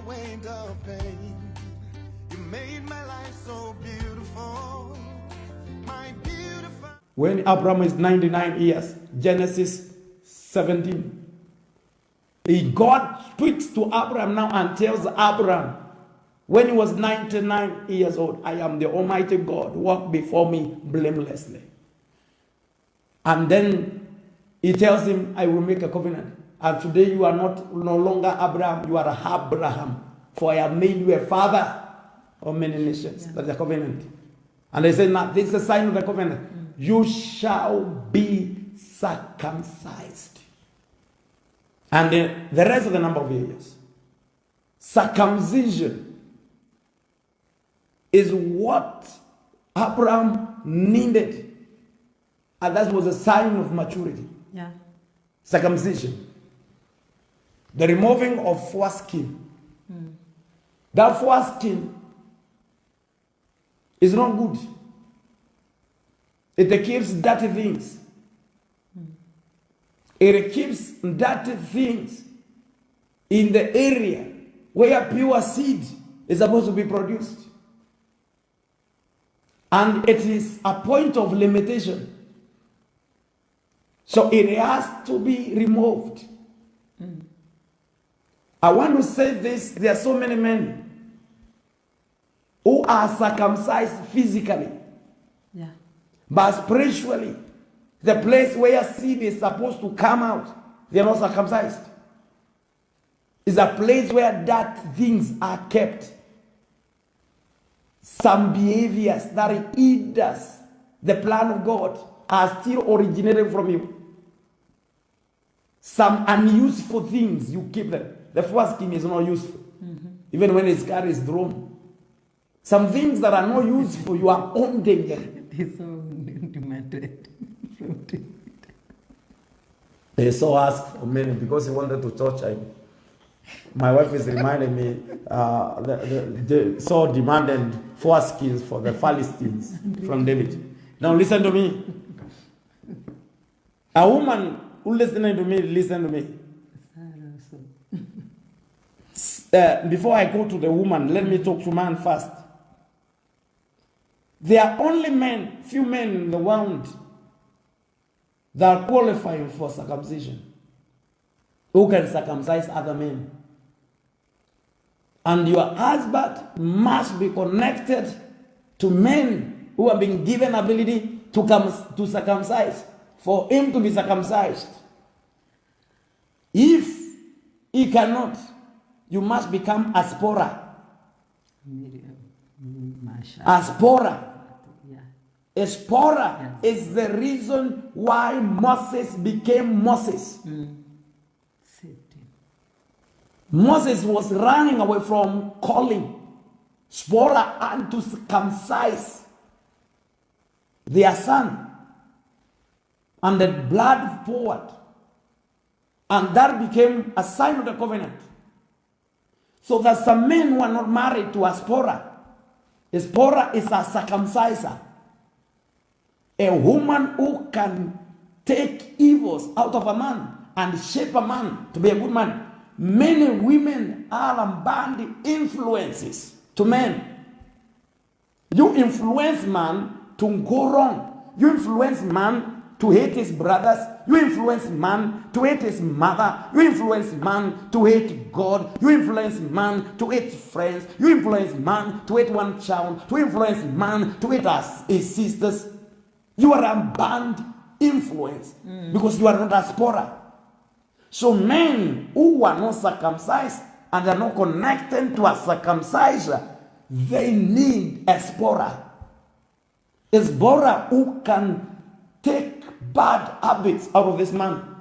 weight of pain. You made my life so beautiful. My beautiful. When Abraham is 99 years, Genesis 17. God speaks to Abraham now and tells Abraham, when he was 99 years old, I am the Almighty God, walk before me blamelessly. And then he tells him, I will make a covenant. And today you are no longer Abraham, you are Abraham. For I have made you a father of many nations. Yeah. That's the covenant. And they say, now this is a sign of the covenant. You shall be circumcised. And the rest of the number of years. Circumcision is what Abraham needed. And that was a sign of maturity. Yeah. Circumcision. The removing of foreskin. That foreskin is not good. It keeps dirty things. It keeps dirty things in the area where pure seed is supposed to be produced. And it is a point of limitation. So it has to be removed. I want to say this, there are so many men who are circumcised physically. Yeah. But spiritually, the place where seed is supposed to come out, they are not circumcised. It's a place where that things are kept. Some behaviors that hinders the plan of God are still originating from you. Some unuseful things, you keep them. The foreskin is not useful. Even when its car is drawn. Some things that are not useful, you are holding them. They so asked for many because he wanted to torture him. My wife is reminding me, they so demanded foreskins for the Philistines from David. Now listen to me. A woman who listening to me, listen to me. Before I go to the woman, let me talk to man first. There are only men, few men in the world that are qualifying for circumcision, who can circumcise other men. And your husband must be connected to men who have been given ability to circumcise, for him to be circumcised. If he cannot, you must become a spora. A spora. A spora is the reason why Moses became Moses. Moses was running away from calling Spora and to circumcise their son. And the blood poured. And that became a sign of the covenant. So that some men who are not married to a Spora. A Spora is a circumciser. A woman who can take evils out of a man and shape a man to be a good man. Many women are bad influences to men. You influence man to go wrong. You influence man to hate his brothers. You influence man to hate his mother. You influence man to hate God. You influence man to hate friends. You influence man to hate one child. You influence man to hate his sisters. You are a bad influence because you are not a spora. So men who are not circumcised and are not connected to a circumciser, they need a spora. A spora who can take bad habits out of this man.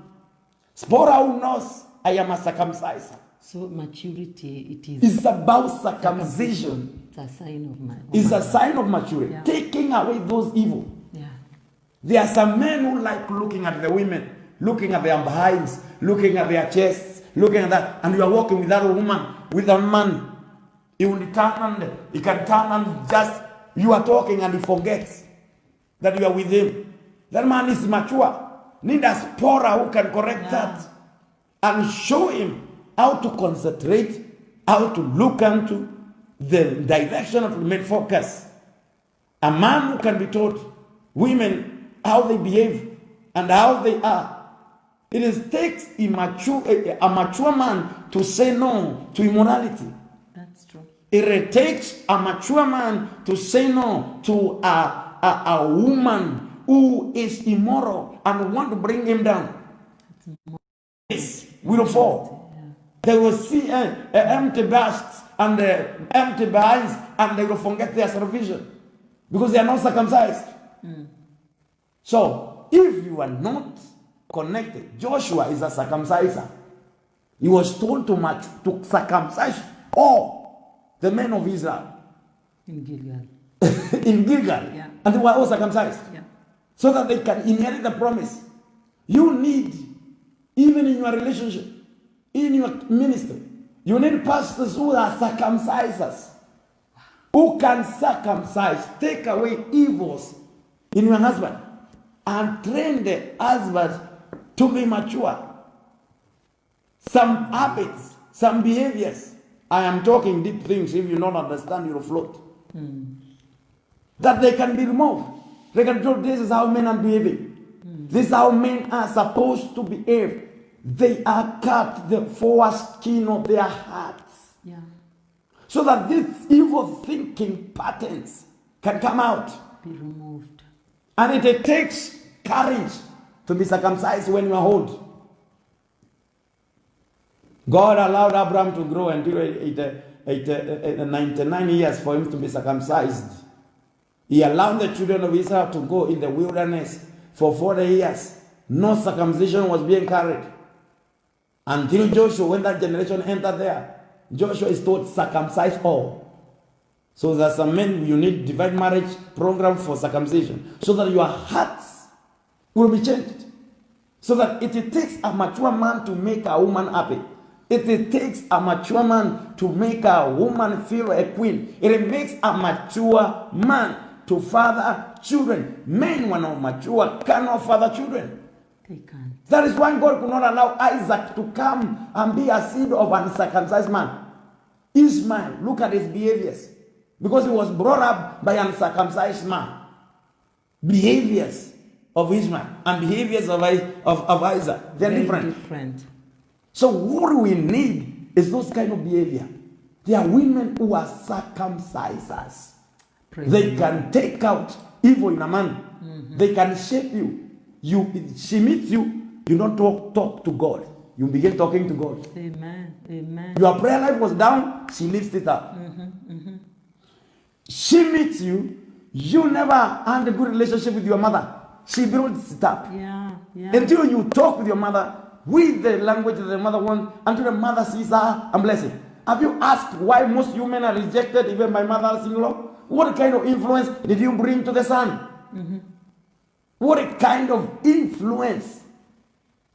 Spora who knows, I am a circumciser. So maturity, it is. It's about circumcision. It's a sign of maturity. It's a sign of maturity. Yeah. Taking away those evil. Yeah. There are some men who like looking at the women, looking at their behinds, looking at their chests, looking at that, and you are walking with that woman, with a man. He will turn and he can turn and just, you are talking and he forgets that you are with him. That man is mature. Need a spora who can correct that and show him how to concentrate how to look into the direction of the main focus. A man who can be taught women how they behave and how they are. It takes a mature man to say no to immorality. That's true. It takes a mature man to say no to a woman who is immoral and want to bring him down. Yes, will fall. Yeah. They will see empty breasts and empty behinds, and they will forget their salvation because they are not circumcised. So, if you are not connected, Joshua is a circumciser. He was told to circumcise all the men of Israel In Gilgal. in Gilgal, Yeah. and they were all circumcised Yeah. so that they can inherit the promise. You need, even in your relationship, in your ministry, you need pastors who are circumcisers, who can circumcise, take away evils in your husband, and train the husband to be mature. Some habits, some behaviors. I am talking deep things. If you don't understand, you'll float. That they can be removed. They can tell this is how men are behaving. This is how men are supposed to behave. They are cut the foreskin of their hearts. Yeah. So that these evil thinking patterns can come out. Be removed. And it takes courage to be circumcised when you are old. God allowed Abraham to grow until 99 years for him to be circumcised. He allowed the children of Israel to go in the wilderness for 40 years. No circumcision was being carried. Until Joshua, when that generation entered there, Joshua is told, circumcise all. So there's some men, you need divine marriage program for circumcision, so that your hearts will be changed. So that it takes a mature man to make a woman happy. It takes a mature man to make a woman feel a queen. It makes a mature man to father children. Men who are not mature cannot father children. They can. That is why God could not allow Isaac to come and be a seed of an uncircumcised man. Ishmael, look at his behaviors. Because he was brought up by an uncircumcised man. Behaviors of Ishmael and behaviors of Isaac, they're Very different. So what we need is those kind of behavior. There are women who are circumcisers. Praise They the can take out evil in a man. They can shape you. She meets you, you don't talk to God. You begin talking to God. Amen. Amen. Your prayer life was down, she lifts it up. She meets you, you never had a good relationship with your mother. She builds it up. Yeah. Yeah. Until you talk with your mother with the language that the mother wants, until the mother sees her and bless it. Have you asked why most women are rejected even by mothers-in-law? What kind of influence did you bring to the son? What kind of influence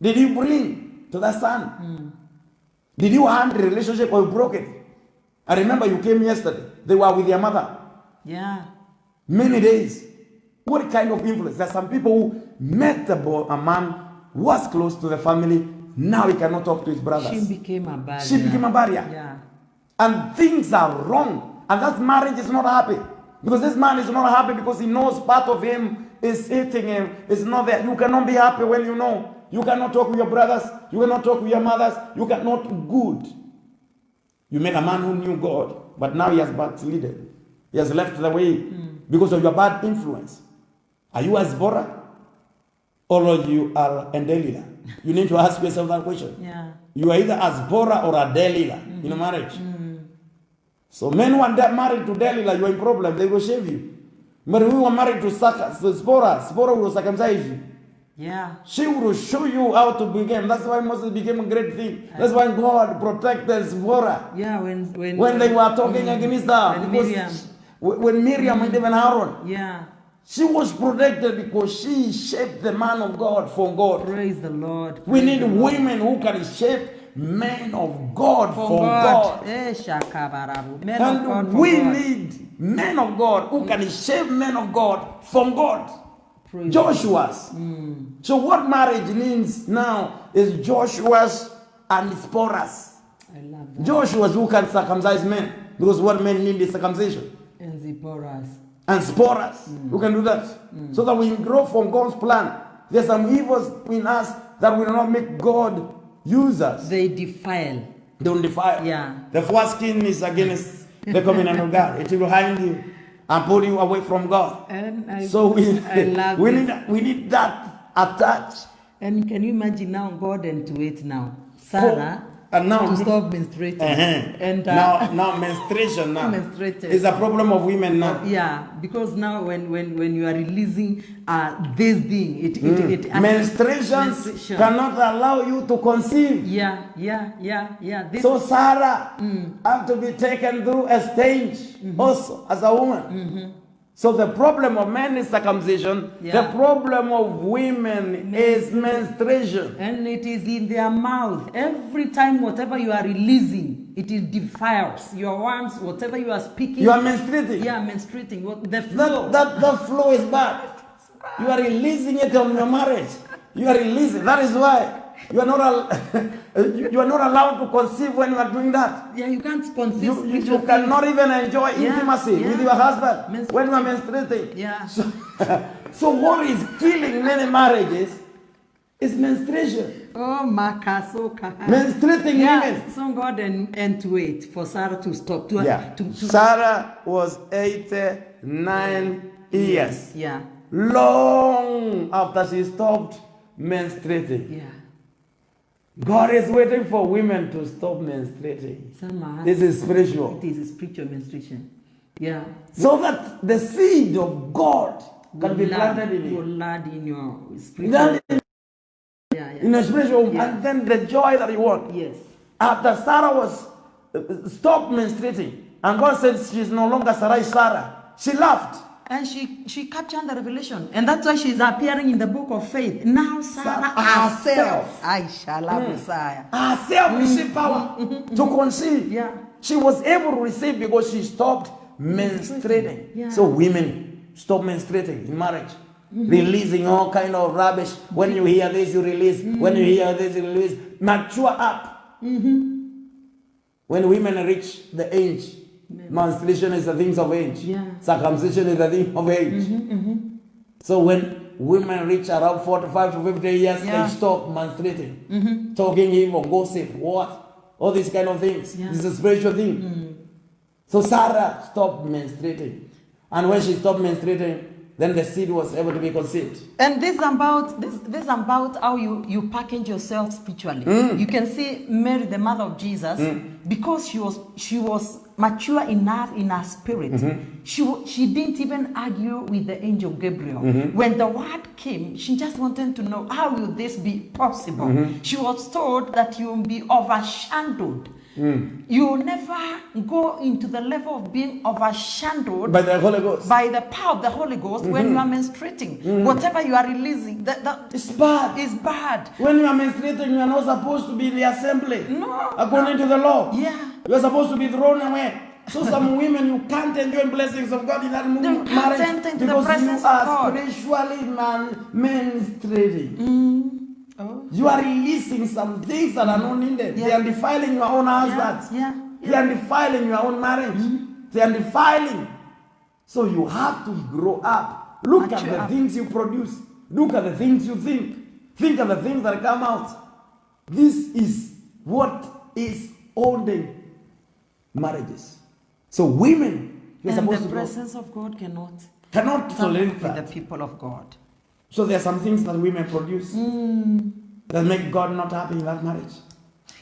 did you bring to the son? Did you end the relationship or you broke it? I remember you came yesterday. They were with their mother. Yeah. Many days. What kind of influence? There are some people who met a man, was close to the family, now he cannot talk to his brothers. She became a barrier. She became a barrier. Yeah. And things are wrong. And that marriage is not happy. Because this man is not happy because he knows part of him is eating him. It's not there. You cannot be happy when you know. You cannot talk with your brothers. You cannot talk with your mothers. You cannot good. You met a man who knew God, but now he has backslidden. He has left the way because of your bad influence. Are you a Zipporah? Or you are a Delilah? You need to ask yourself that question. Yeah. You are either a Zipporah or a Delilah in a marriage. So men who are married to Delilah, you are in problem. They will shave you. But we were married to Zipporah. Zipporah will circumcise you. Yeah. She will show you how to begin. That's why Moses became a great thing. That's why God protected Zipporah. Yeah. When When they were talking against her. when Because Miriam. when Miriam and even Aaron. Yeah. She was protected because she shaped the man of God for God. Praise the Lord. We Praise need the Lord. women who can shape men of God For for God. God. Eh, shakabarabu. Men of God And for we God. need men of God who can shape men of God from God. Praise Joshua's. So what marriage means now is Joshua's and Zipporah's. I love that. Joshua who can circumcise men, because what men need is circumcision. And Zipporah's. And sporers who can do that. So that we grow from God's plan. There's some evils in us that will not make God use us. They defile. Don't defile. Yeah. The foreskin is against the covenant of God. It will hide you and pull you away from God. And I So I love we this. need that attached. And can you imagine now God and to it now? Sarah And now to stop menstruating. And now menstruation now Menstruated. is a problem of women now. yeah, because now when you are releasing this thing, it Menstruation cannot allow you to conceive. Yeah. This, So Sarah have to be taken through a stage also as a woman. So the problem of men is circumcision. Yeah. The problem of women is menstruation. and it is in their mouth. Every time whatever you are releasing, it defiles your words, whatever you are speaking. You are menstruating. Yeah, menstruating. What the flow. That flow is bad. You are releasing it on your marriage. You are releasing. That is why you are not allowed to conceive when you are doing that. Yeah, you can't conceive. You spiritual cannot things. even enjoy intimacy yeah. with your husband Menstruating. when you are menstruating. Yeah. So what is killing many marriages is menstruation. Oh, Makasoka. Menstruating Yeah, women. so God and to wait for Sarah to stop. To Sarah was 89 years. Yeah. Long after she stopped menstruating. Yeah. God is waiting for women to stop menstruating. Sama. This is spiritual. It is a spiritual menstruation. Yeah. So that the seed of God can be Will planted in Will you. land in your spiritual. That Yeah. in a spiritual womb, Yeah. and then the joy that you want. Yes. After Sarah was stopped menstruating, and God said she's no longer Sarai Sarah, she laughed. And she captured the revelation. And that's why she's appearing in the book of faith. Now Sarah herself. I shall have Messiah. Herself received power to conceive. Yeah. She was able to receive because she stopped menstruating. Yeah. So women stop menstruating in marriage. Releasing all kind of rubbish. When you hear this, you release. When you hear this, you release. Mature up. When women reach the age, menstruation is the things of age. Yeah. Circumcision is the thing of age. So when women reach around 45 to 50 years, Yeah. they stop menstruating. Talking evil, gossip, what? All these kind of things. Yeah. This is a spiritual thing. So Sarah stopped menstruating. And when she stopped menstruating, then the seed was able to be conceived. And this is about how you package yourself spiritually. You can see Mary, the mother of Jesus, because she was mature enough in her spirit. She didn't even argue with the angel Gabriel. When the word came, she just wanted to know, how will this be possible? She was told that you will be overshadowed. You will never go into the level of being overshadowed By the Holy Ghost. by the power of the Holy Ghost when you are menstruating. Whatever you are releasing, that It's bad. is bad. When you are menstruating, you are not supposed to be in the assembly. No. According to the law. Yeah. You are supposed to be thrown away. So some women, you can't enjoy blessings of God in that can't marriage enter into the because presence you of are God. spiritually menstruating. Oh. You are releasing some things that are not needed. Yeah. They are defiling your own husbands. Yeah. They are defiling your own marriage. They are defiling. So you have to grow up. Look at Mature the up. things you produce. Look at the things you think. Think of the things that come out. This is what is holding marriages. So women, you're And supposed the to grow. presence of God cannot Cannot come tolerate with the that. people of God. So there are some things that women produce that make God not happy in that marriage.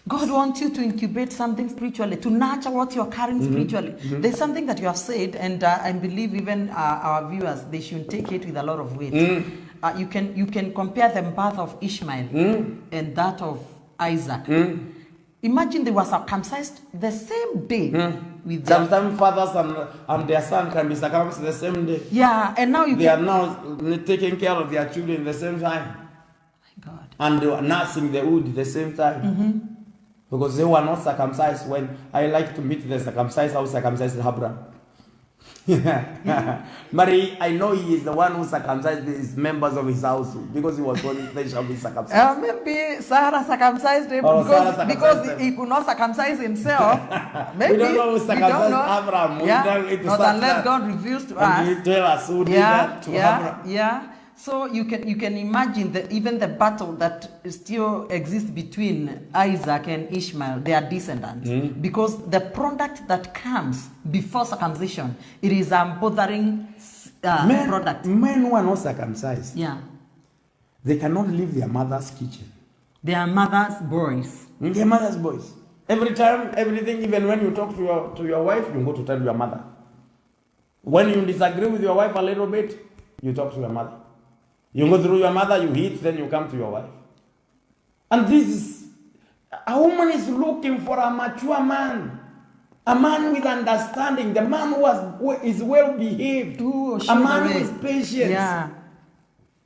God wants you to incubate something spiritually, to nurture what you're carrying spiritually. There's something that you have said, and I believe even our viewers, they should take it with a lot of weight. You can compare the birth of Ishmael and that of Isaac. Imagine they were circumcised the same day. With them. Sometimes fathers and their son can be circumcised the same day. Yeah, and now They are now taking care of their children the same time. My God. And they were nursing the wood the same time. Because they were not circumcised when I like to meet the circumcised, I was circumcised in Abraham. But I know he is the one who circumcised his members of his household because he was told they shall be circumcised. Maybe Sarah circumcised him Oh, because, Sarah circumcised because him. he could not circumcise himself. Maybe We don't know who circumcised Abraham. We Yeah. don't need to Not start unless that. God reveals to And us. you tell us who did that to Abraham. Yeah. So you can imagine even the battle that still exists between Isaac and Ishmael, their descendants, because the product that comes before circumcision, it is a bothering product. Men who are not circumcised, Yeah, they cannot leave their mother's kitchen. they are mothers' boys. Their mother's boys. Every time, everything, even when you talk to your wife, you go to tell your mother. When you disagree with your wife a little bit, you talk to your mother. You go through your mother, you hit, then you come to your wife. And this is, a woman is looking for a mature man. A man with understanding. The man who is well behaved. A man who is patient. Yeah.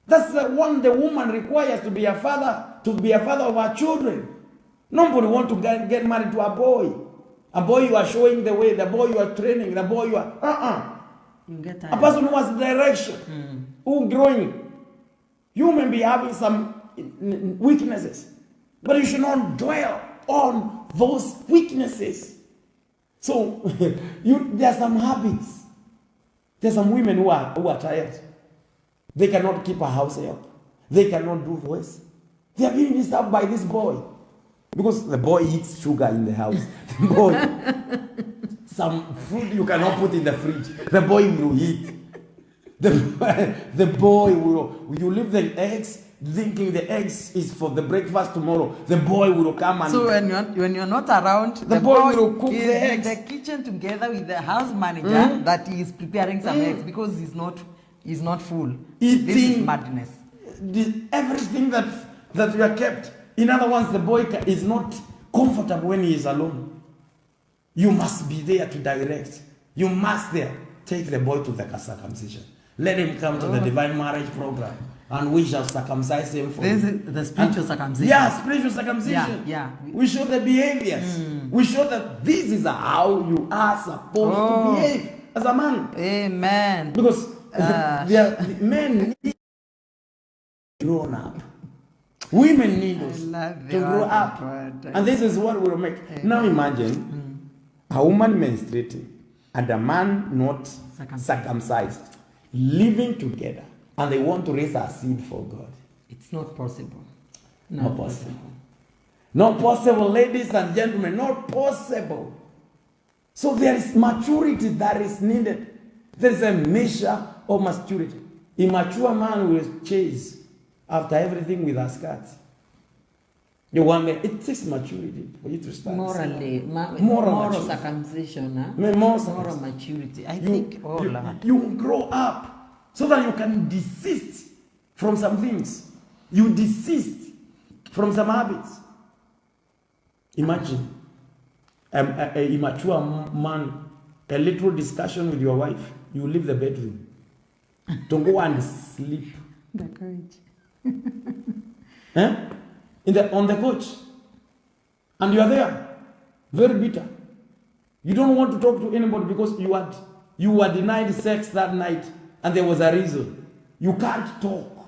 That's the one the woman requires to be a father of her children. Nobody want to get married to a boy. A boy you are showing the way, the boy you are training, the boy you are, You get a person who has direction, who growing. You may be having some weaknesses, but you should not dwell on those weaknesses. So, there are some habits. There are some women who are tired. They cannot keep a house help. They cannot do this. They are being disturbed by this boy. Because the boy eats sugar in the house. The boy, some food you cannot put in the fridge. The boy will eat. The boy will, you leave the eggs, thinking the eggs is for the breakfast tomorrow. The boy will come and... So when you're not around, the boy will cook is the in eggs. the kitchen together with the house manager that he is preparing some eggs because he's not full. Eating. This is madness. Everything that we are kept. In other words, the boy is not comfortable when he is alone. You must be there to direct. You must there take the boy to the circumcision. Let him come to the divine marriage program, and we shall circumcise him for This him. is the spiritual circumcision. Yeah, spiritual circumcision. Yeah. We show the behaviors. We show that this is how you are supposed to behave as a man. Amen. Because men need grown up. Women need us to grow up. And this is what will make. Now imagine a woman menstruating and a man not circumcised, living together, and they want to raise a seed for God. It's not possible. Not possible. Not possible, ladies and gentlemen, not possible. So there is maturity that is needed. There is a measure of maturity. A mature man will chase after everything with a skirt. It takes maturity for you to start. Moral circumcision, huh? Moral maturity. I think, you grow up so that you can desist from some things. You desist from some habits. Imagine a immature man, a little discussion with your wife, you leave the bedroom to go and sleep. The courage. On the couch, and you are there, very bitter. You don't want to talk to anybody because you were denied sex that night, and there was a reason. You can't talk.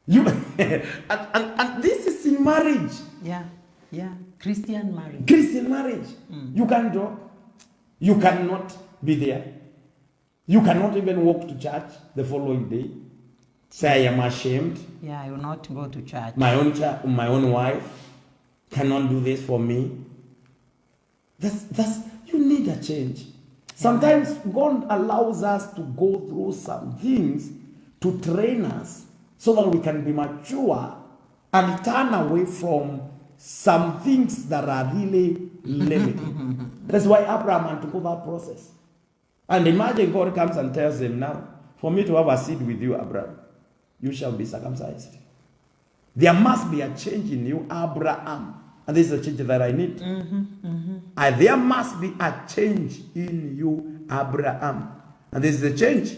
And this is in marriage. Yeah. Christian marriage. Christian marriage. You can't talk. You cannot be there. You cannot even walk to church the following day. Say, I am ashamed. Yeah, I will not go to church. My own wife cannot do this for me. You need a change. Sometimes God allows us to go through some things to train us so that we can be mature and turn away from some things that are really limiting. That's why Abraham had to go that process. And imagine God comes and tells him, now, for me to have a seed with you, Abraham, you shall be circumcised. There must be a change in you, Abraham. And this is a change that I need. And there must be a change in you, Abraham. And this is the change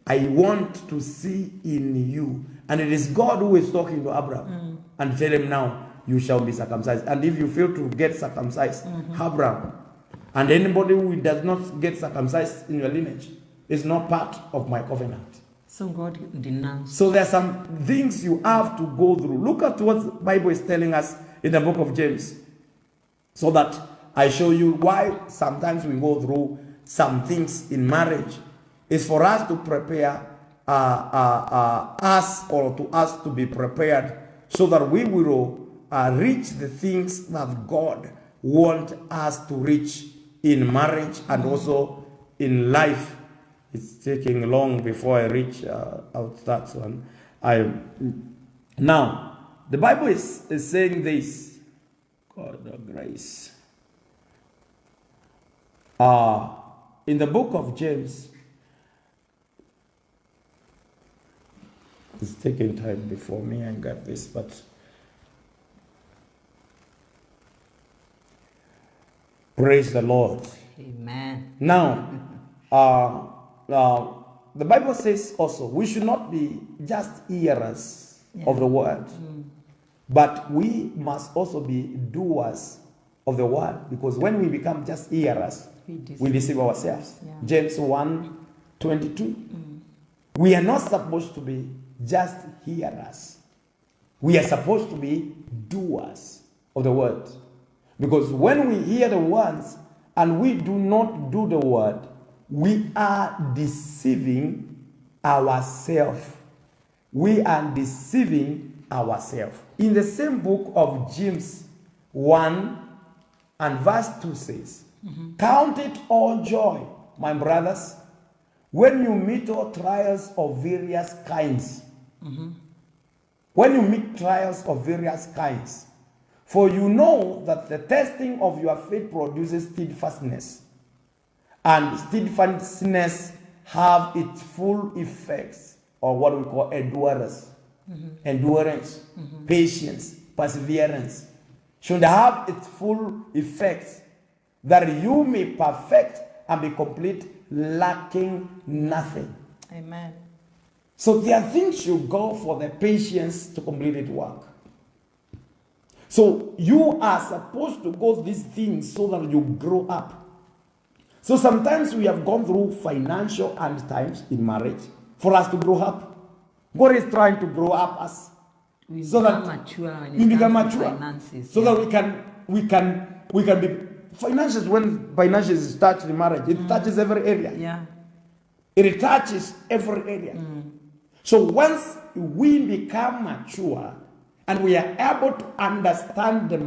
I want to see in you. And it is God who is talking to Abraham and tell him now, you shall be circumcised. And if you fail to get circumcised, Abraham, And anybody who does not get circumcised in your lineage is not part of my covenant. So God denounced. So there are some things you have to go through. Look at what the Bible is telling us in the book of James. So that I show you why sometimes we go through some things in marriage. It's for us to prepare us to be prepared so that we will reach the things that God wants us to reach in marriage and also in life. It's taking long before I reach out that one. Now, the Bible is saying this. God of grace. In the book of James, it's taking time before me. I got this, but praise the Lord. Amen. Now, the Bible says also we should not be just hearers of the word, but we must also be doers of the word, because when we become just hearers, we deceive ourselves. Yeah. James 1:22. We are not supposed to be just hearers. We are supposed to be doers of the word. Because when we hear the words and we do not do the word, we are deceiving ourselves. We are deceiving ourselves. In the same book of James 1 and verse 2 says, count it all joy, my brothers, when you meet all trials of various kinds. When you meet trials of various kinds. For you know that the testing of your faith produces steadfastness. And steadfastness have its full effects, or what we call endurance. Endurance, patience, perseverance. Should have its full effects, that you may perfect and be complete, lacking nothing. Amen. So there are things you go for the patience to complete it work. So you are supposed to go these things so that you grow up. So sometimes we have gone through financial and times in marriage for us to grow up. God is trying to grow up us We so become that mature when we it become comes to mature, finances. so yeah. that we can be finances. When finances touch the marriage, it touches every area. Yeah. It touches every area. So once we become mature and we are able to understand the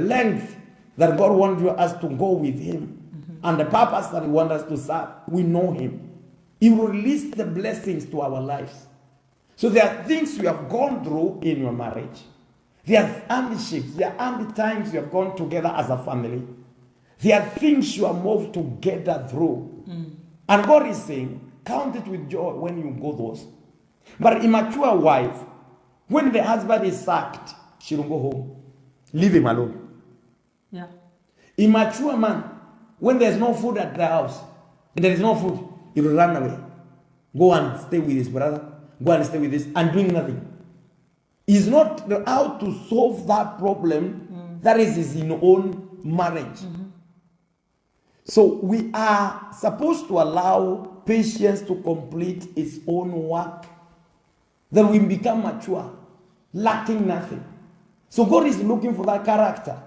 length that God wants us to go with Him and the purpose that He wants us to serve, we know Him. He will release the blessings to our lives. So there are things you have gone through in your marriage. There are hardships. There are times you have gone together as a family. There are things you are moved together through. And God is saying, count it with joy when you go those. But immature wife, when the husband is sacked, she will go home. Leave him alone. Yeah. Immature man, when there's no food at the house, and there is no food, he will run away. Go and stay with his brother. Go and stay with this and doing nothing. He's not out to solve that problem that is his own marriage. So we are supposed to allow patience to complete its own work. Then we become mature, lacking nothing. So God is looking for that character.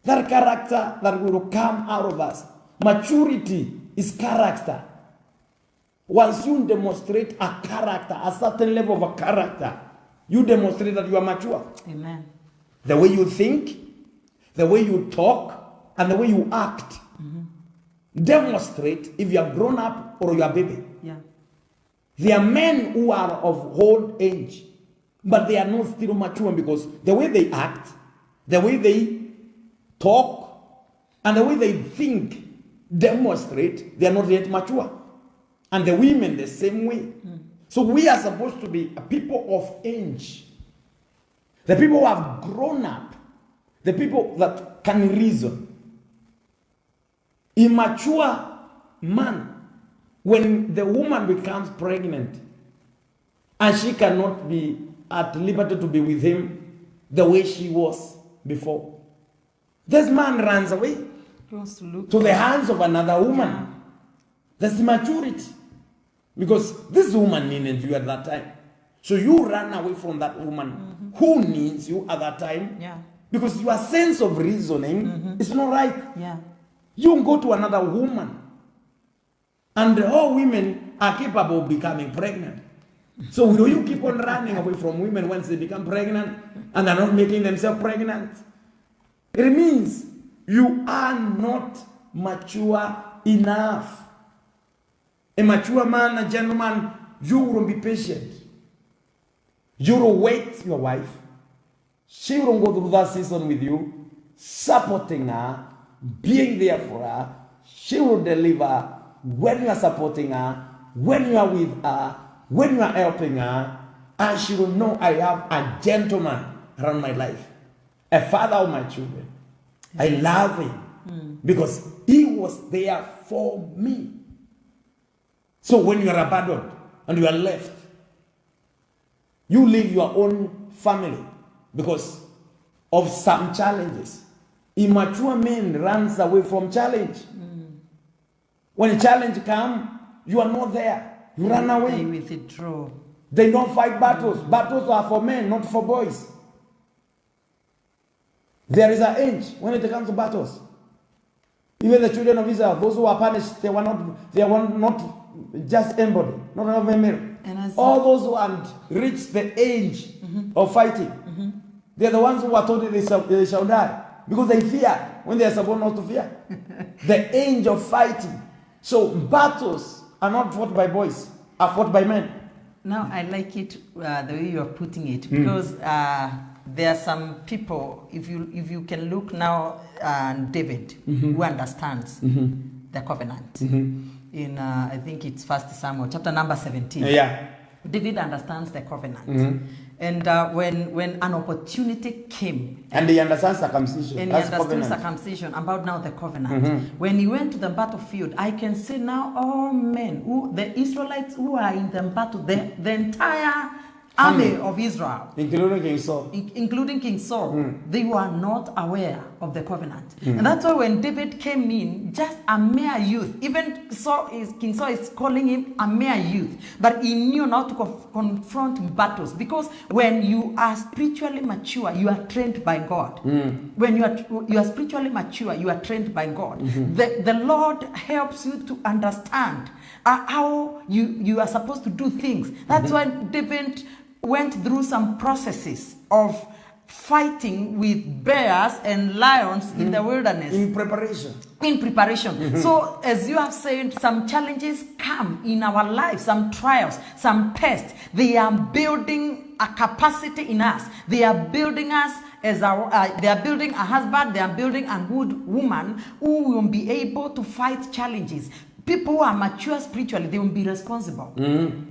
That character that will come out of us. Maturity is character. Once you demonstrate a character, a certain level of a character, you demonstrate that you are mature. Amen. The way you think, the way you talk, and the way you act. Demonstrate if you are grown up or you are baby. Yeah. There are men who are of old age, but they are not still mature, because the way they act, the way they talk, and the way they think demonstrate they are not yet mature. And the women the same way. So we are supposed to be a people of age. The people who have grown up. The people that can reason. Immature man, when the woman becomes pregnant and she cannot be at liberty to be with him the way she was before, This man runs away He wants to look to the hands of another woman. Yeah. That's maturity. Because this woman needed you at that time. So you run away from that woman who needs you at that time. Yeah. Because your sense of reasoning is not right. Yeah. You go to another woman. And all women are capable of becoming pregnant. So will you keep on running away from women once they become pregnant and they're not making themselves pregnant? It means you are not mature enough. A mature man, a gentleman, you will be patient. You will wait your wife. She will go through that season with you, supporting her, being there for her. She will deliver when you are supporting her, when you are with her, when you are helping her, and she will know I have a gentleman around my life, a father of my children. I love him because he was there for me. So when you are abandoned and you are left, you leave your own family because of some challenges. Immature men runs away from challenge. When a challenge comes, you are not there. You run They away. withdraw. They don't fight battles. Battles are for men, not for boys. There is an age when it comes to battles. Even the children of Israel, those who are punished, they were not just anybody, not of a male. All those who had reached the age of fighting, they're the ones who are told that they shall die. Because they fear when they are supposed not to fear. The age of fighting. So battles are not fought by boys, are fought by men. Now I like it the way you are putting it, because there are some people, if you can look now, David, who understands the covenant. In I think it's 1 Samuel chapter number 17. Yeah. David understands the covenant. And when an opportunity came, And he understands circumcision. and he That's understood covenant. circumcision, about now the covenant. When he went to the battlefield, I can say now all men, the Israelites who are in the battle, the entire army of Israel, Including King Saul. including King Saul, they were not aware of the covenant. And that's why when David came in, just a mere youth, even King Saul is calling him a mere youth, but he knew how to confront battles, because when you are spiritually mature, you are trained by God. When you are spiritually mature, you are trained by God. The Lord helps you to understand how you are supposed to do things. That's why David went through some processes of fighting with bears and lions in the wilderness. In preparation. In preparation. So, as you have said, some challenges come in our lives, some trials, some tests. They are building a capacity in us. They are building us as they are building a husband. They are building a good woman who will be able to fight challenges. People who are mature spiritually, they will be responsible.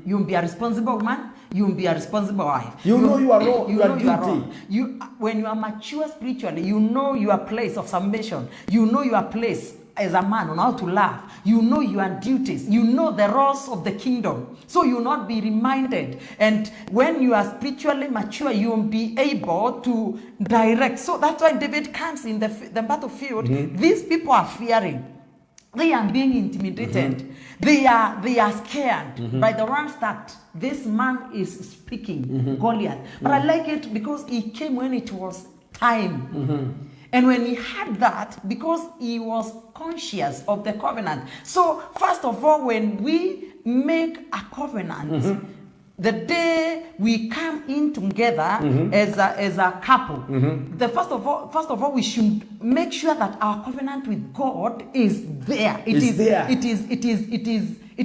You will be a responsible man. You will be a responsible wife. You know you are wrong. You are know you are guilty. wrong. When you are mature spiritually, you know your place of submission. You know your place as a man on how to love. You know your duties. You know the roles of the kingdom. So you will not be reminded. And when you are spiritually mature, you will be able to direct. So that's why David comes in the battlefield. These people are fearing. They are being intimidated. They are scared by the words that this man is speaking, Goliath. But I like it because he came when it was time. And when he had that, because he was conscious of the covenant. So first of all, when we make a covenant, the day we come in together as a couple, first of all, we should make sure that our covenant with God is there. It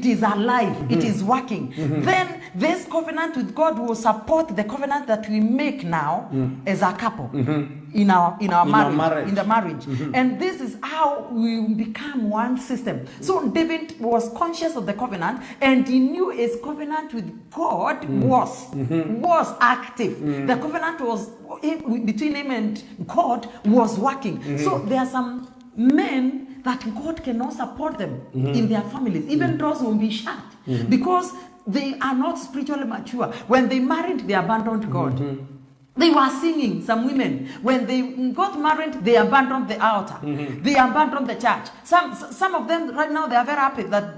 is alive. It is working. Then this covenant with God will support the covenant that we make now as a couple in our marriage, in the marriage. And this is how we become one system. So David was conscious of the covenant, and he knew his covenant with God was active. The covenant was between him and God was working. So there are some men that God cannot support them in their families. Even doors will be shut because they are not spiritually mature. When they married, they abandoned God. They were singing, some women. When they got married, they abandoned the altar. They abandoned the church. Some of them right now, they are very happy that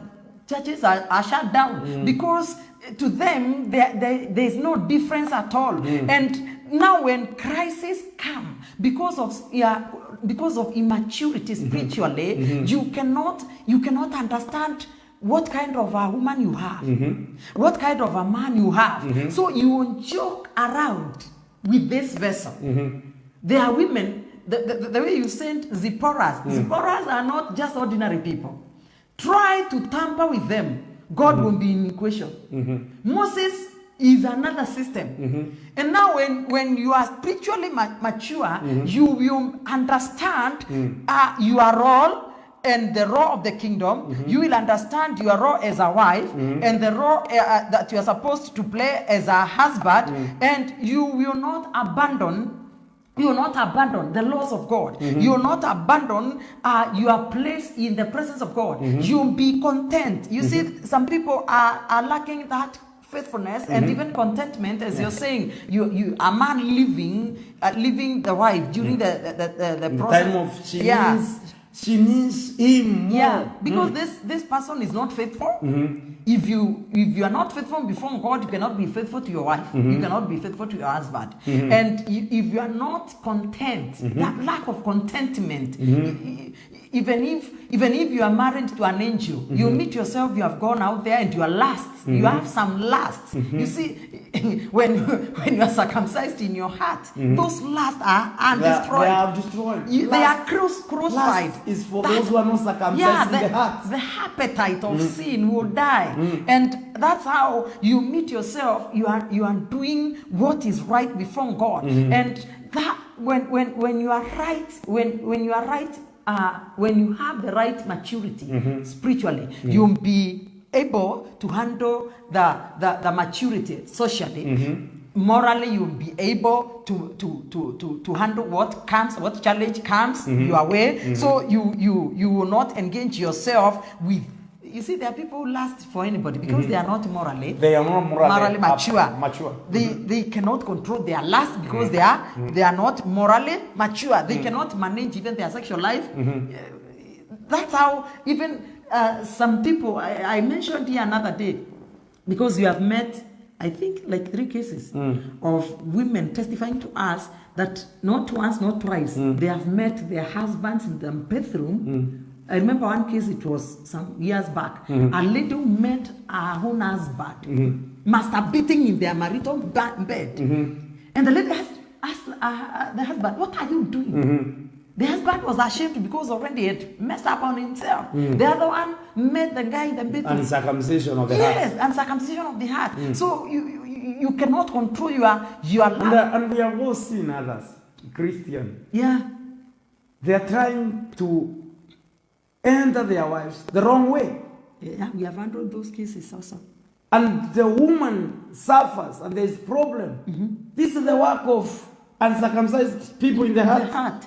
churches are shut down because to them, there is no difference at all. And now when crises come, because of immaturity spiritually, you cannot understand what kind of a woman you have, what kind of a man you have. So you won't joke around with this vessel. There are women, the way you sent Zipporahs, Zipporahs are not just ordinary people. Try to tamper with them, God will be in question. Moses is another system. And now when you are spiritually mature, you will understand your role and the role of the kingdom. You will understand your role as a wife and the role that you are supposed to play as a husband, and you will not abandon the laws of God. You will not abandon your place in the presence of God. You'll be content. You see, some people are lacking that faithfulness and even contentment, as you're saying. You a man leaving the wife during the process. Time of she needs him more. Yeah, because this person is not faithful. If you are not faithful before God, you cannot be faithful to your wife. You cannot be faithful to your husband. And if you are not content, that lack of contentment, even if you are married to an angel, you meet yourself, you have gone out there and you are last. You have some lust. You see, when you are circumcised in your heart, those lusts are destroyed. They are destroyed. They are crucified. Lust is for those who are not circumcised in the heart. The appetite of sin will die. And that's how you meet yourself. You are doing what is right before God. And that when you are right, when you are right, when you have the right maturity spiritually, you'll be able to handle the maturity socially. Morally, you'll be able to handle what challenge comes your way. So you will not engage yourself with. You see, there are people who last for anybody because they are not morally. They are not morally mature. They cannot control their lust because they are not morally mature. They cannot manage even their sexual life. That's how even some people, I mentioned here another day, because you have met, I think, like 3 cases of women testifying to us that not once, not twice, they have met their husbands in the bathroom. I remember one case, it was some years back. A lady who met her own husband masturbating in their marital bed. And the lady asked the husband, "What are you doing?" The husband was ashamed because already he had messed up on himself. The other one met the guy in the bathroom. Uncircumcision of the heart. Yes, uncircumcision of the heart. So you cannot control your and we have all seen others, Christian. Yeah. They are trying to enter their wives the wrong way. Yeah, we have handled those cases also. And the woman suffers and there is problem. This is the work of uncircumcised people in the heart.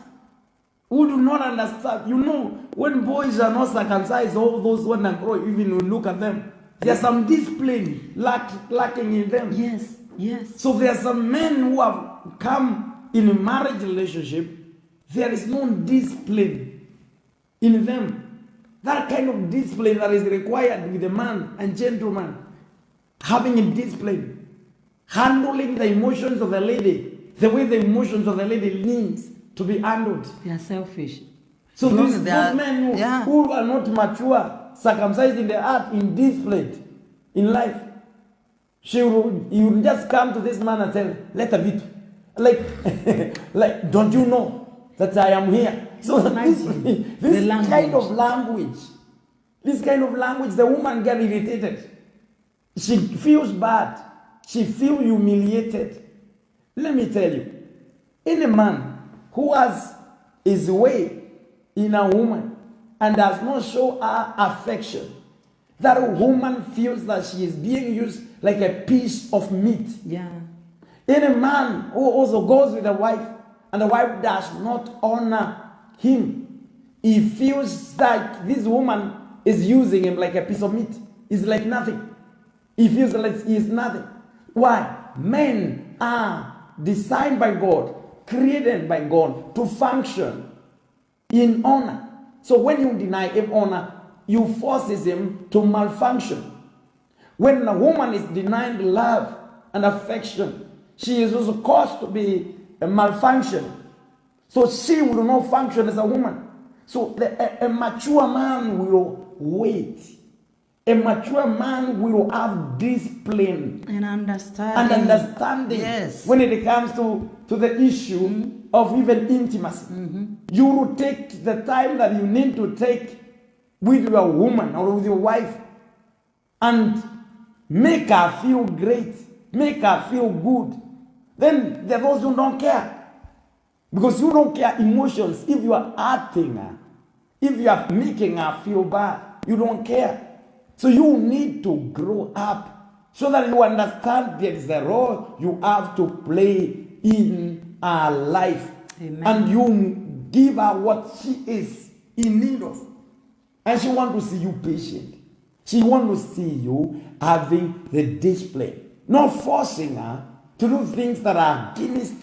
Who do not understand. You know, when boys are not circumcised, all those when they grow, even when you look at them, there's some discipline lacking in them. Yes. So there are some men who have come in a marriage relationship, there is no discipline in them. That kind of discipline that is required with a man and gentleman, having a discipline, handling the emotions of the lady, the way the emotions of the lady needs to be handled. They are selfish. So those men who are not mature, circumcised in the heart, indisciplined in life, you will just come to this man and tell, "Let a bit," like, don't you know that I am here? So this kind of language, the woman gets irritated. She feels bad. She feels humiliated. Let me tell you, any man who has his way in a woman and does not show her affection, that woman feels that she is being used like a piece of meat. Yeah. Any man who also goes with a wife and the wife does not honor him, he feels like this woman is using him like a piece of meat. It's like nothing. He feels like he is nothing. Why? Men are designed by God, created by God to function in honor. So when you deny him honor, you forces him to malfunction. When a woman is denied love and affection, she is also caused to be a malfunction. So she will not function as a woman. So a mature man will wait. A mature man will have discipline and understanding. and understanding Yes. when it comes to the issue of even intimacy. You will take the time that you need to take with your woman or with your wife and make her feel great, make her feel good. Then there are those who don't care. Because you don't care emotions. If you are hurting her, if you are making her feel bad, you don't care. So you need to grow up so that you understand there is a role you have to play in her life. Amen. And you give her what she is in need of. And she wants to see you patient. She wants to see you having the discipline, not forcing her to do things that are against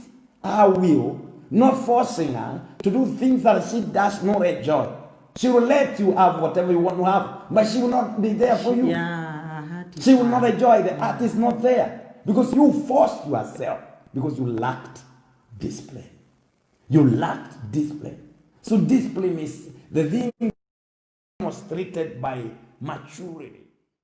her will, not forcing her to do things that she does not enjoy. She will let you have whatever you want to have, but she will not be there for you. Yeah, her heart is She will hard. not enjoy. The heart is not there because you forced yourself because you lacked discipline. You lacked discipline. So discipline is the thing demonstrated by maturity.